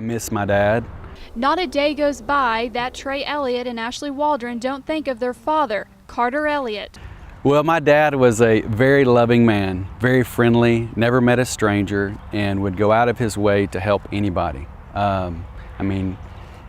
miss my dad. Not a day goes by that Trey Elliott and Ashley Waldron don't think of their father, Carter Elliott. Well, my dad was a very loving man, very friendly, never met a stranger, and would go out of his way to help anybody.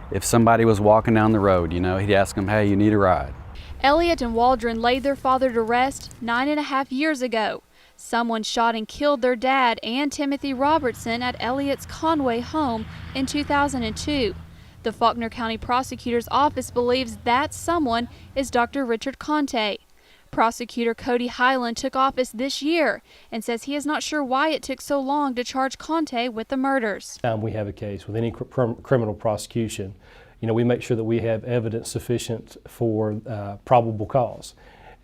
If somebody was walking down the road, he'd ask them, hey, you need a ride. Elliott and Waldron laid their father to rest 9.5 years ago. Someone shot and killed their dad and Timothy Robertson at Elliott's Conway home in 2002. The Faulkner County Prosecutor's Office believes that someone is Dr. Richard Conte. Prosecutor Cody Highland took office this year and says he is not sure why it took so long to charge Conte with the murders. We have a case with any criminal prosecution, we make sure that we have evidence sufficient for probable cause.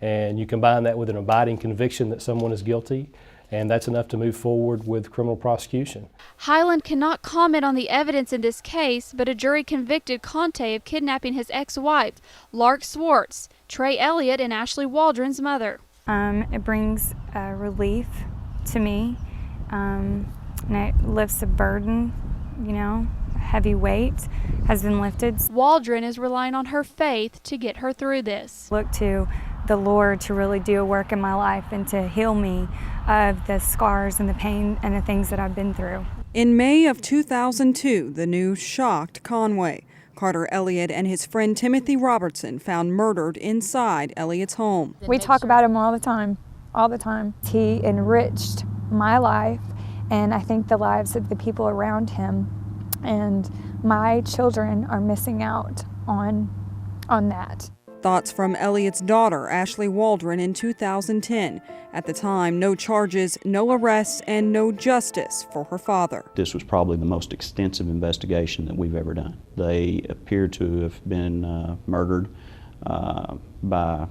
And you combine that with an abiding conviction that someone is guilty, and that's enough to move forward with criminal prosecution. Highland cannot comment on the evidence in this case, but a jury convicted Conte of kidnapping his ex-wife, Lark Swartz, Trey Elliott and Ashley Waldron's mother. It brings relief to me, and it lifts a burden, a heavy weight has been lifted. Waldron is relying on her faith to get her through this. Look to the Lord to really do a work in my life and to heal me of the scars and the pain and the things that I've been through. In May of 2002, the news shocked Conway. Carter Elliott and his friend Timothy Robertson found murdered inside Elliott's home. We talk about him all the time. He enriched my life, and I think the lives of the people around him, and my children are missing out on that. Thoughts from Elliott's daughter, Ashley Waldron, in 2010. At the time, no charges, no arrests, and no justice for her father. This was probably the most extensive investigation that we've ever done. They appear to have been murdered by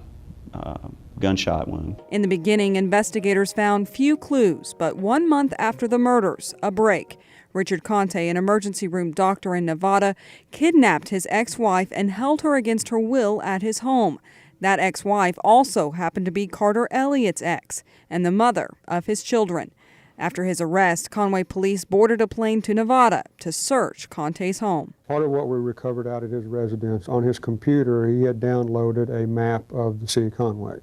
gunshot wound. In the beginning, investigators found few clues, but 1 month after the murders, a break. Richard Conte, an emergency room doctor in Nevada, kidnapped his ex-wife and held her against her will at his home. That ex-wife also happened to be Carter Elliott's ex and the mother of his children. After his arrest, Conway police boarded a plane to Nevada to search Conte's home. Part of what we recovered out at his residence, on his computer, he had downloaded a map of the city of Conway,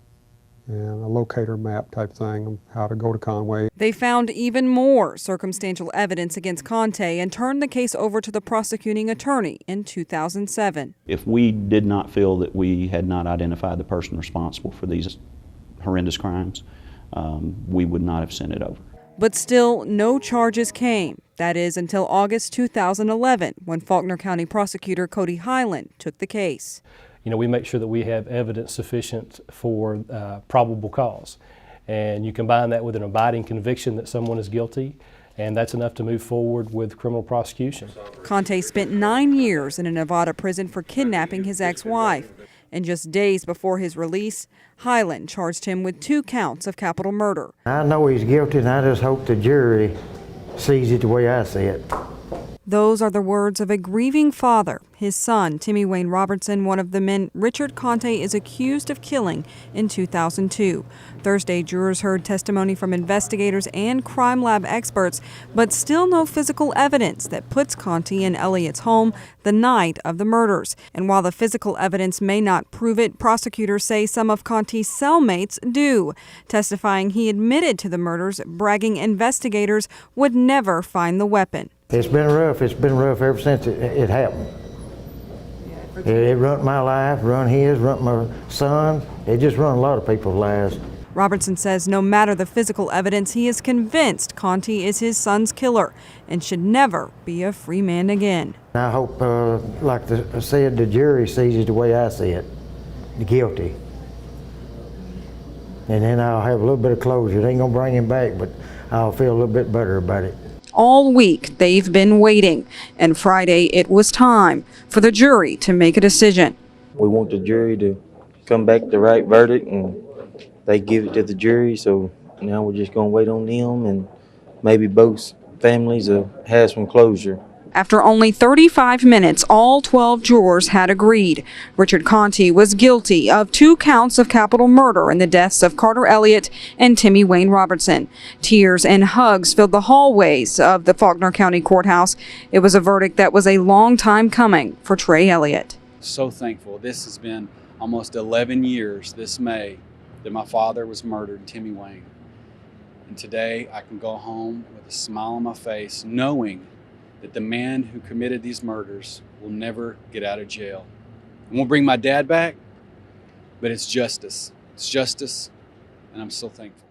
and a locator map type thing of how to go to Conway. They found even more circumstantial evidence against Conte and turned the case over to the prosecuting attorney in 2007. If we did not feel that we had not identified the person responsible for these horrendous crimes, we would not have sent it over. But still, no charges came. That is until August 2011, when Faulkner County Prosecutor Cody Highland took the case. We make sure that we have evidence sufficient for probable cause. And you combine that with an abiding conviction that someone is guilty, and that's enough to move forward with criminal prosecution. Conte spent 9 years in a Nevada prison for kidnapping his ex-wife. And just days before his release, Highland charged him with 2 counts of capital murder. I know he's guilty, and I just hope the jury sees it the way I see it. Those are the words of a grieving father. His son, Timmy Robertson, one of the men Richard Conte is accused of killing in 2002. Thursday, jurors heard testimony from investigators and crime lab experts, but still no physical evidence that puts Conte in Elliott's home the night of the murders. And while the physical evidence may not prove it, prosecutors say some of Conte's cellmates do, testifying he admitted to the murders, bragging investigators would never find the weapon. It's been rough. It's been rough ever since it happened. It run my life, run his, run my son. It just run a lot of people's lives. Robertson says no matter the physical evidence, he is convinced Conte is his son's killer and should never be a free man again. I hope, like I said, the jury sees it the way I see it, guilty. And then I'll have a little bit of closure. It ain't gonna bring him back, but I'll feel a little bit better about it. All week, they've been waiting, and Friday it was time for the jury to make a decision. We want the jury to come back with the right verdict, and they give it to the jury, so now we're just going to wait on them, and maybe both families will have some closure After only 35 minutes, all 12 jurors had agreed. Richard Conte was guilty of 2 counts of capital murder in the deaths of Carter Elliot and Timmy Wayne Robertson. Tears and hugs filled the hallways of the Faulkner County Courthouse. It was a verdict that was a long time coming for Trey Elliott. So thankful. This has been almost 11 years this May that my father was murdered, Timmy Wayne. And today I can go home with a smile on my face, knowing that the man who committed these murders will never get out of jail. I won't bring my dad back, but it's justice. It's justice, and I'm so thankful.